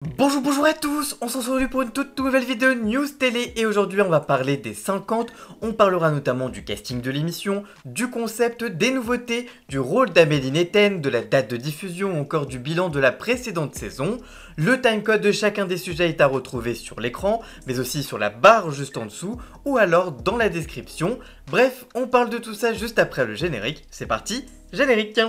Bonjour à tous, on se retrouve aujourd'hui pour une toute nouvelle vidéo news télé et aujourd'hui on va parler des 50, on parlera notamment du casting de l'émission, du concept, des nouveautés, du rôle d'Amélie Netten, de la date de diffusion ou encore du bilan de la précédente saison. Le timecode de chacun des sujets est à retrouver sur l'écran, mais aussi sur la barre juste en dessous ou alors dans la description. Bref, on parle de tout ça juste après le générique, c'est parti, générique.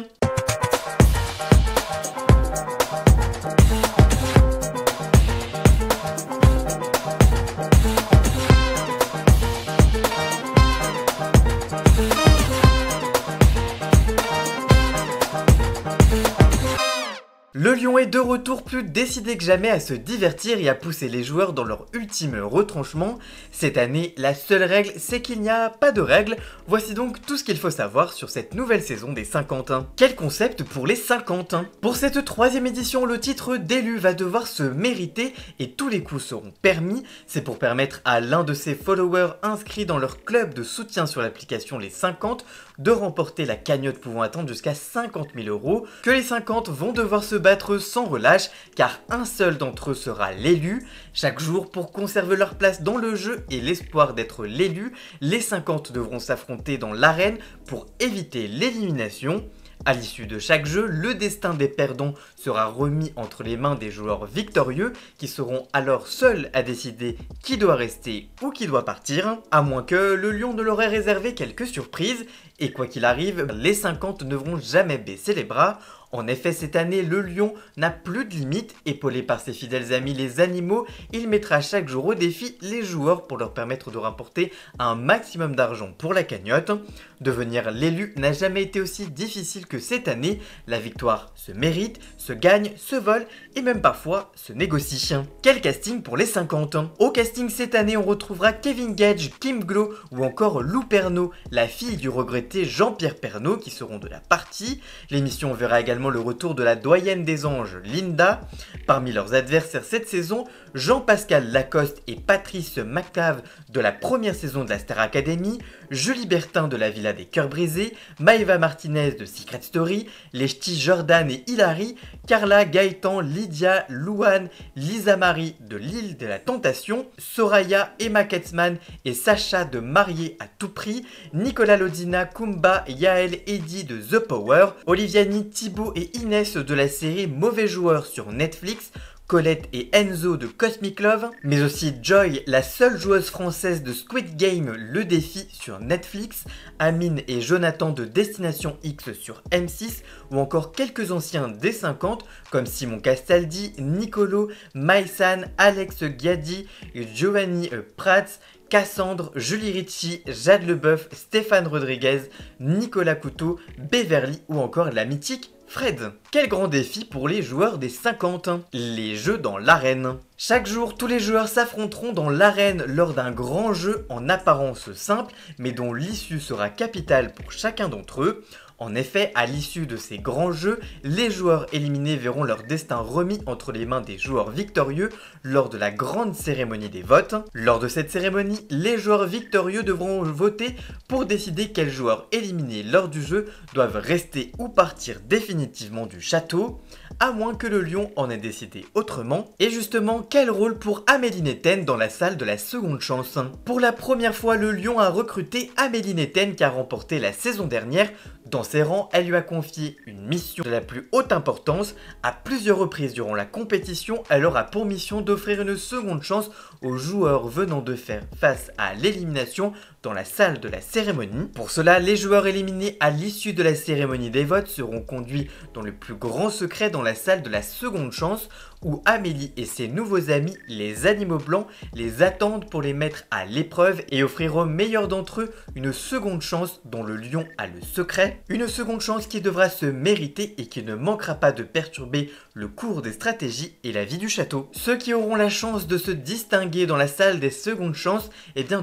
Le lion est de retour plus décidé que jamais à se divertir et à pousser les joueurs dans leur ultime retranchement. Cette année, la seule règle, c'est qu'il n'y a pas de règle. Voici donc tout ce qu'il faut savoir sur cette nouvelle saison des 50. Quel concept pour les 50? Pour cette troisième édition, le titre d'élu va devoir se mériter et tous les coups seront permis. C'est pour permettre à l'un de ses followers inscrits dans leur club de soutien sur l'application Les 50 de remporter la cagnotte pouvant atteindre jusqu'à 50 000 € que les 50 vont devoir se battre sans relâche car un seul d'entre eux sera l'élu. Chaque jour, pour conserver leur place dans le jeu et l'espoir d'être l'élu, les 50 devront s'affronter dans l'arène pour éviter l'élimination. À l'issue de chaque jeu, le destin des perdants sera remis entre les mains des joueurs victorieux qui seront alors seuls à décider qui doit rester ou qui doit partir, à moins que le lion ne leur ait réservé quelques surprises. Et quoi qu'il arrive, les 50 ne devront jamais baisser les bras. En effet, cette année, le lion n'a plus de limite. Épaulé par ses fidèles amis les animaux, il mettra chaque jour au défi les joueurs pour leur permettre de rapporter un maximum d'argent pour la cagnotte. Devenir l'élu n'a jamais été aussi difficile que cette année. La victoire se mérite, se gagne, se vole et même parfois se négocie. Quel casting pour les 50? Au casting cette année, on retrouvera Kevin Gage, Kim Glow ou encore Lou Pernaut, la fille du regretté Jean-Pierre Pernaut qui seront de la partie. L'émission verra également le retour de la doyenne des anges, Linda. Parmi leurs adversaires cette saison, Jean-Pascal Lacoste et Patrice McCave de la première saison de la Star Academy, Julie Bertin de la Villa des Cœurs Brisés, Maëva Martinez de Secret Story, les ch'tis Jordan et Hilary, Carla, Gaëtan, Lydia, Louane, Lisa Marie de l'île de la Tentation, Soraya, Emma Ketzman et Sacha de Marié à tout prix, Nicolas Lodina, Kumba, Yael, Eddy de The Power, Oliviani, Thibaut et Inès de la série Mauvais Joueurs sur Netflix, Colette et Enzo de Cosmic Love, mais aussi Joy, la seule joueuse française de Squid Game Le Défi sur Netflix, Amine et Jonathan de Destination X sur M6, ou encore quelques anciens des 50 comme Simon Castaldi, Nicolo, Maïsan, Alex Giadi, Giovanni Prats, Cassandre, Julie Ritchie, Jade Leboeuf, Stéphane Rodriguez, Nicolas Couteau, Beverly ou encore la mythique Fred. Quel grand défi pour les joueurs des 50, les jeux dans l'arène. Chaque jour, tous les joueurs s'affronteront dans l'arène lors d'un grand jeu en apparence simple, mais dont l'issue sera capitale pour chacun d'entre eux. En effet, à l'issue de ces grands jeux, les joueurs éliminés verront leur destin remis entre les mains des joueurs victorieux lors de la grande cérémonie des votes. Lors de cette cérémonie, les joueurs victorieux devront voter pour décider quels joueurs éliminés lors du jeu doivent rester ou partir définitivement du château, à moins que le lion en ait décidé autrement. Et justement, quel rôle pour Amélie Netten dans la salle de la seconde chance? Pour la première fois, le lion a recruté Amélie Netten qui a remporté la saison dernière. Dans ses rangs, elle lui a confié une mission de la plus haute importance. À plusieurs reprises durant la compétition, elle aura pour mission d'offrir une seconde chance aux joueurs venant de faire face à l'élimination dans la salle de la cérémonie. Pour cela, les joueurs éliminés à l'issue de la cérémonie des votes seront conduits dans le plus grand secret dans la salle de la seconde chance où Amélie et ses nouveaux amis, les animaux blancs, les attendent pour les mettre à l'épreuve et offrir aux meilleurs d'entre eux une seconde chance dont le lion a le secret. Une seconde chance qui devra se mériter et qui ne manquera pas de perturber le cours des stratégies et la vie du château. Ceux qui auront la chance de se distinguer dans la salle des secondes chances,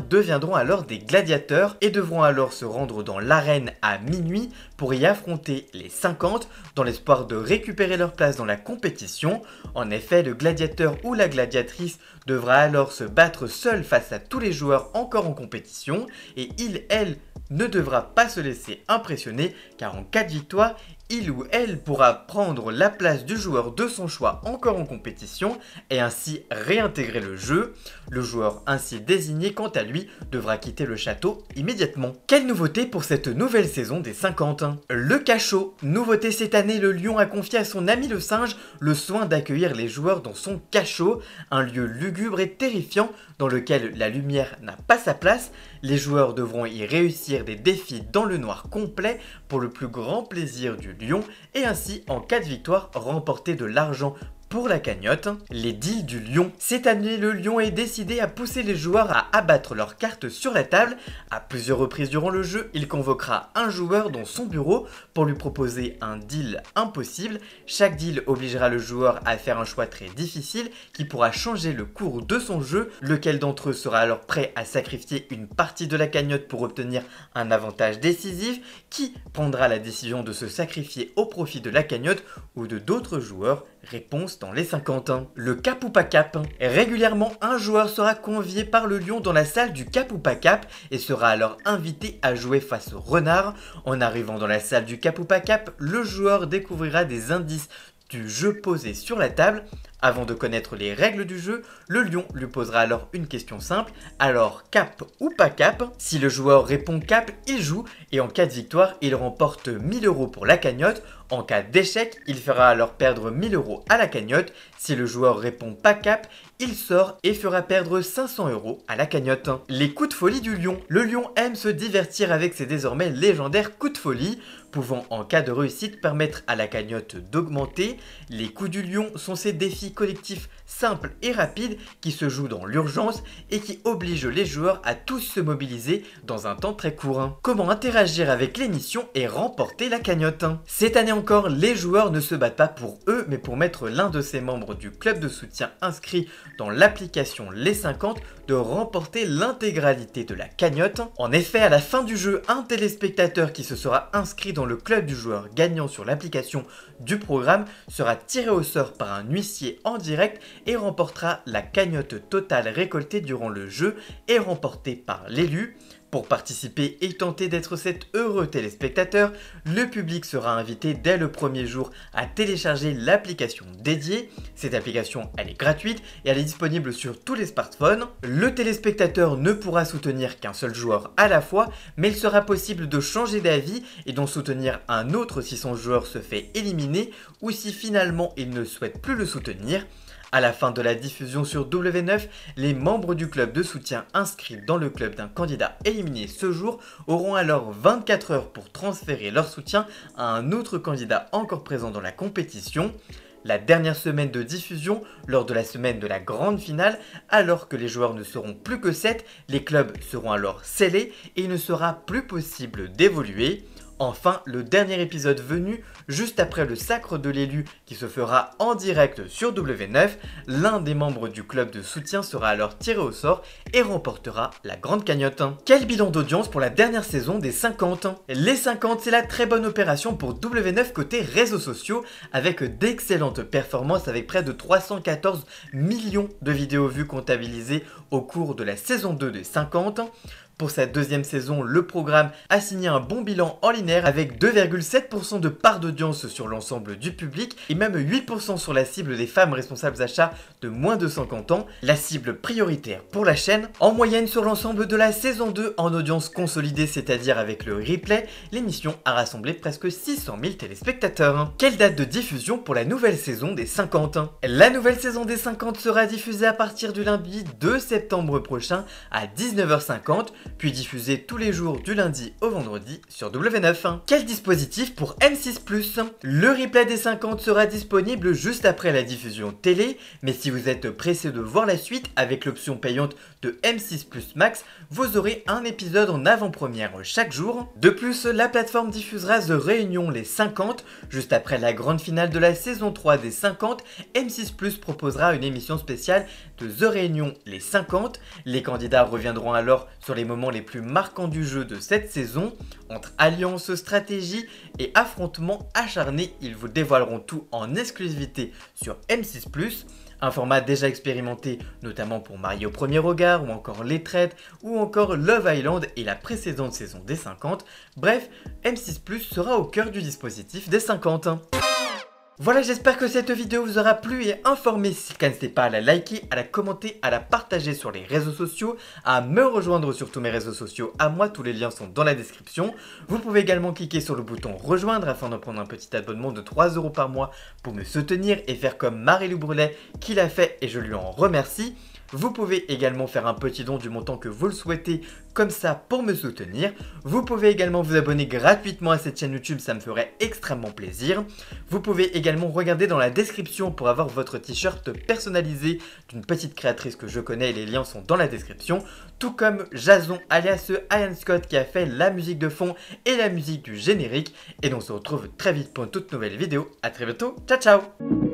deviendront alors des gladiateurs et devront alors se rendre dans l'arène à minuit pour y affronter les 50 dans l'espoir de récupérer leur place dans la compétition. En effet, le gladiateur ou la gladiatrice devra alors se battre seul face à tous les joueurs encore en compétition et il, elle, ne devra pas se laisser impressionner car en cas de victoire, il ou elle pourra prendre la place du joueur de son choix encore en compétition et ainsi réintégrer le jeu. Le joueur ainsi désigné, quant à lui, devra quitter le château immédiatement. Quelle nouveauté pour cette nouvelle saison des 50 ? Le cachot. Nouveauté cette année, le lion a confié à son ami le singe le soin d'accueillir les joueurs dans son cachot, un lieu lugubre et terrifiant dans lequel la lumière n'a pas sa place. Les joueurs devront y réussir des défis dans le noir complet pour le plus grand plaisir du lion et ainsi, en cas de victoire, remporter de l'argent pour la cagnotte. Les deals du lion. Cette année, le lion est décidé à pousser les joueurs à abattre leurs cartes sur la table. À plusieurs reprises durant le jeu, il convoquera un joueur dans son bureau pour lui proposer un deal impossible. Chaque deal obligera le joueur à faire un choix très difficile qui pourra changer le cours de son jeu. Lequel d'entre eux sera alors prêt à sacrifier une partie de la cagnotte pour obtenir un avantage décisif? Qui prendra la décision de se sacrifier au profit de la cagnotte ou de d'autres joueurs? Réponse dans les 50. Le cap ou pas cap. Régulièrement, un joueur sera convié par le lion dans la salle du cap ou pas cap et sera alors invité à jouer face au renard. En arrivant dans la salle du cap ou pas cap, le joueur découvrira des indices du jeu posé sur la table. Avant de connaître les règles du jeu, le lion lui posera alors une question simple. Alors, cap ou pas cap? Si le joueur répond cap, il joue et en cas de victoire, il remporte 1000 € pour la cagnotte. En cas d'échec, il fera alors perdre 1000 € à la cagnotte. Si le joueur répond pas cap, il sort et fera perdre 500 € à la cagnotte. Les coups de folie du lion. Le lion aime se divertir avec ses désormais légendaires coups de folie, pouvant en cas de réussite permettre à la cagnotte d'augmenter. Les coups du lion sont ces défis collectifs simples et rapides qui se jouent dans l'urgence et qui obligent les joueurs à tous se mobiliser dans un temps très court. Comment interagir avec l'émission et remporter la cagnotte? Cette année encore, les joueurs ne se battent pas pour eux mais pour mettre l'un de ses membres du club de soutien inscrit dans l'application Les 50 de remporter l'intégralité de la cagnotte. En effet, à la fin du jeu, un téléspectateur qui se sera inscrit dans le club du joueur gagnant sur l'application du programme sera tiré au sort par un huissier en direct et remportera la cagnotte totale récoltée durant le jeu et remportée par l'élu. Pour participer et tenter d'être cet heureux téléspectateur, le public sera invité dès le premier jour à télécharger l'application dédiée. Cette application, elle est gratuite et elle est disponible sur tous les smartphones. Le téléspectateur ne pourra soutenir qu'un seul joueur à la fois, mais il sera possible de changer d'avis et d'en soutenir un autre si son joueur se fait éliminer ou si finalement il ne souhaite plus le soutenir. À la fin de la diffusion sur W9, les membres du club de soutien inscrits dans le club d'un candidat éliminé ce jour auront alors 24 heures pour transférer leur soutien à un autre candidat encore présent dans la compétition. La dernière semaine de diffusion, lors de la semaine de la grande finale, alors que les joueurs ne seront plus que 7, les clubs seront alors scellés et il ne sera plus possible d'évoluer. Enfin, le dernier épisode venu, juste après le sacre de l'élu qui se fera en direct sur W9, l'un des membres du club de soutien sera alors tiré au sort et remportera la grande cagnotte. Quel bilan d'audience pour la dernière saison des 50? Les 50, c'est la très bonne opération pour W9 côté réseaux sociaux, avec d'excellentes performances avec près de 314 millions de vidéos vues comptabilisées au cours de la saison 2 des 50. Pour sa deuxième saison, le programme a signé un bon bilan en linéaire avec 2,7% de part d'audience sur l'ensemble du public et même 8% sur la cible des femmes responsables achats de moins de 50 ans, la cible prioritaire pour la chaîne. En moyenne sur l'ensemble de la saison 2 en audience consolidée, c'est-à-dire avec le replay, l'émission a rassemblé presque 600 000 téléspectateurs. Quelle date de diffusion pour la nouvelle saison des 50? La nouvelle saison des 50 sera diffusée à partir du lundi 2 septembre prochain à 19h50. Puis diffusé tous les jours du lundi au vendredi sur W9. Quel dispositif pour M6+. Le replay des 50 sera disponible juste après la diffusion télé, mais si vous êtes pressé de voir la suite avec l'option payante de M6+ Max, vous aurez un épisode en avant-première chaque jour. De plus, la plateforme diffusera The Réunion les 50. Juste après la grande finale de la saison 3 des 50, M6+ proposera une émission spéciale de The Réunion les 50. Les candidats reviendront alors sur les moments les plus marquants du jeu de cette saison. Entre alliances, stratégie et affrontements acharnés, ils vous dévoileront tout en exclusivité sur M6+. Un format déjà expérimenté notamment pour Mario Premier Regard ou encore Les Traites ou encore Love Island et la précédente saison des 50. Bref, M6 Plus sera au cœur du dispositif des 50. Voilà, j'espère que cette vidéo vous aura plu et informé. Si le cas n'était pas, à la liker, à la commenter, à la partager sur les réseaux sociaux, à me rejoindre sur tous mes réseaux sociaux. À moi, tous les liens sont dans la description. Vous pouvez également cliquer sur le bouton rejoindre afin d'en prendre un petit abonnement de 3 € par mois pour me soutenir et faire comme Marie-Lou Brulet qui l'a fait et je lui en remercie. Vous pouvez également faire un petit don du montant que vous le souhaitez, comme ça pour me soutenir. Vous pouvez également vous abonner gratuitement à cette chaîne YouTube, ça me ferait extrêmement plaisir. Vous pouvez également regarder dans la description pour avoir votre t-shirt personnalisé d'une petite créatrice que je connais, les liens sont dans la description. Tout comme Jason alias Ian Scott qui a fait la musique de fond et la musique du générique. Et donc on se retrouve très vite pour une toute nouvelle vidéo. A très bientôt, ciao ciao.